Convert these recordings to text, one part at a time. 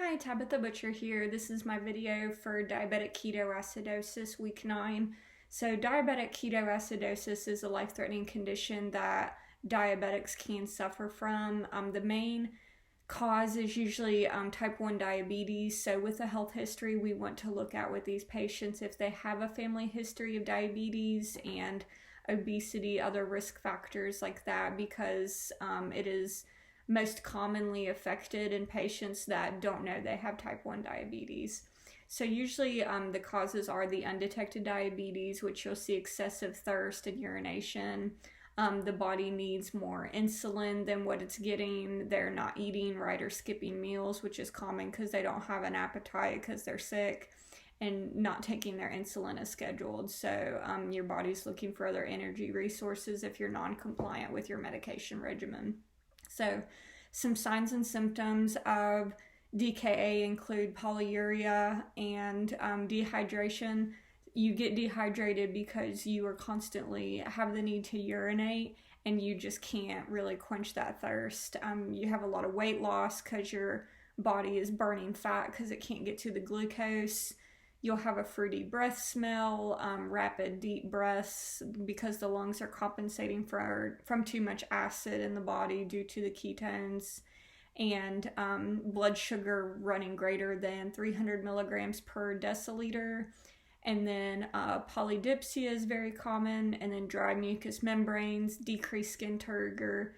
Hi, Tabitha Butcher here. This is my video for diabetic ketoacidosis week 9. So diabetic ketoacidosis is a life-threatening condition that diabetics can suffer from. The main cause is usually type 1 diabetes. So with a health history, we want to look at with these patients if they have a family history of diabetes and obesity, other risk factors like that, because it is most commonly affected in patients that don't know they have type 1 diabetes. So usually the causes are the undetected diabetes, which you'll see excessive thirst and urination. The body needs more insulin than what it's getting. They're not eating right or skipping meals, which is common because they don't have an appetite because they're sick, and not taking their insulin as scheduled. So your body's looking for other energy resources if you're non-compliant with your medication regimen. So some signs and symptoms of DKA include polyuria and dehydration. You get dehydrated because you are constantly have the need to urinate and you just can't really quench that thirst. You have a lot of weight loss because your body is burning fat because it can't get to the glucose. You'll have a fruity breath smell, rapid deep breaths because the lungs are compensating from too much acid in the body due to the ketones, and blood sugar running greater than 300 milligrams per deciliter. And then polydipsia is very common, and then dry mucous membranes, decreased skin turgor,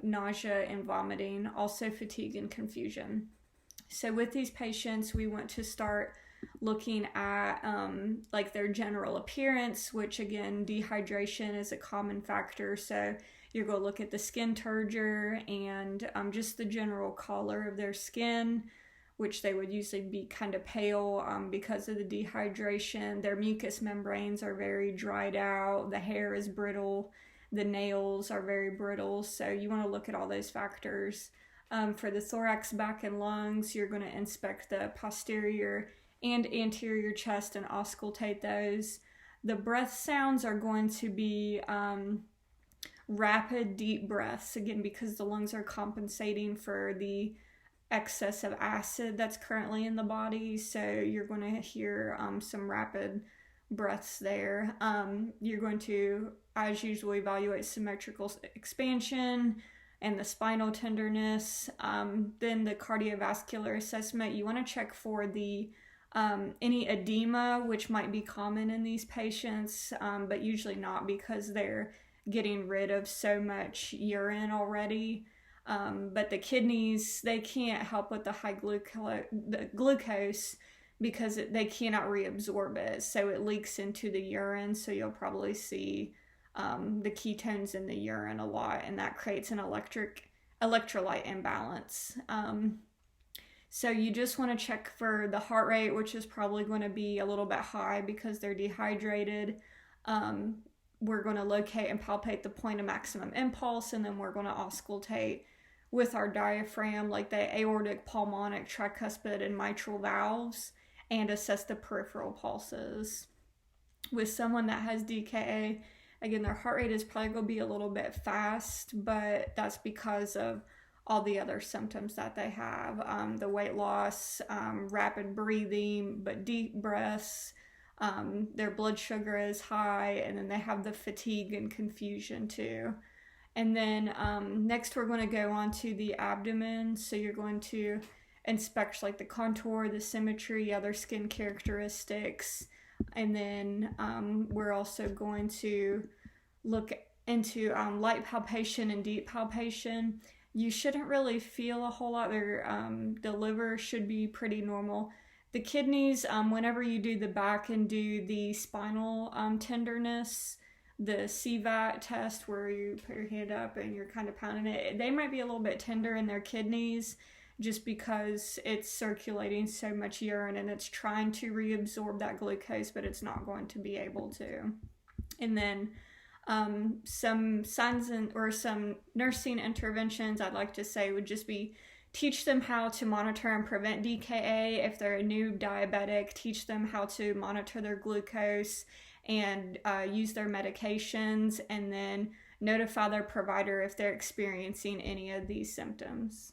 nausea and vomiting, also fatigue and confusion. So with these patients, we want to start looking at like their general appearance, which again, dehydration is a common factor. So you're going to look at the skin turgor and just the general color of their skin, which they would usually be kind of pale because of the dehydration. Their mucous membranes are very dried out. The hair is brittle. The nails are very brittle. So you want to look at all those factors. For the thorax, back, and lungs, you're going to inspect the posterior and anterior chest and auscultate those. The breath sounds are going to be rapid, deep breaths, again, because the lungs are compensating for the excess of acid that's currently in the body. So you're going to hear some rapid breaths there. You're going to, as usual, evaluate symmetrical expansion and the spinal tenderness. Then the cardiovascular assessment, you want to check for the any edema, which might be common in these patients, but usually not because they're getting rid of so much urine already. But the kidneys, they can't help with the high glucose because they cannot reabsorb it. So it leaks into the urine. So you'll probably see the ketones in the urine a lot, and that creates an electrolyte imbalance. So you just want to check for the heart rate, which is probably going to be a little bit high because they're dehydrated. We're going to locate and palpate the point of maximum impulse, and then we're going to auscultate with our diaphragm, like the aortic, pulmonic, tricuspid, and mitral valves, and assess the peripheral pulses. With someone that has DKA, again, their heart rate is probably going to be a little bit fast, but that's because of all the other symptoms that they have. The weight loss, rapid breathing, but deep breaths, their blood sugar is high, and then they have the fatigue and confusion too. And then next we're going to go on to the abdomen. So you're going to inspect like the contour, the symmetry, other skin characteristics. And then we're also going to look into light palpation and deep palpation. You shouldn't really feel a whole lot. The liver should be pretty normal. The kidneys, whenever you do the back and do the spinal tenderness, the CVAT test where you put your hand up and you're kind of pounding it, they might be a little bit tender in their kidneys just because it's circulating so much urine and it's trying to reabsorb that glucose, but it's not going to be able to. And then some signs or some nursing interventions I'd like to say would just be teach them how to monitor and prevent DKA. If they're a new diabetic, teach them how to monitor their glucose and use their medications, and then notify their provider if they're experiencing any of these symptoms.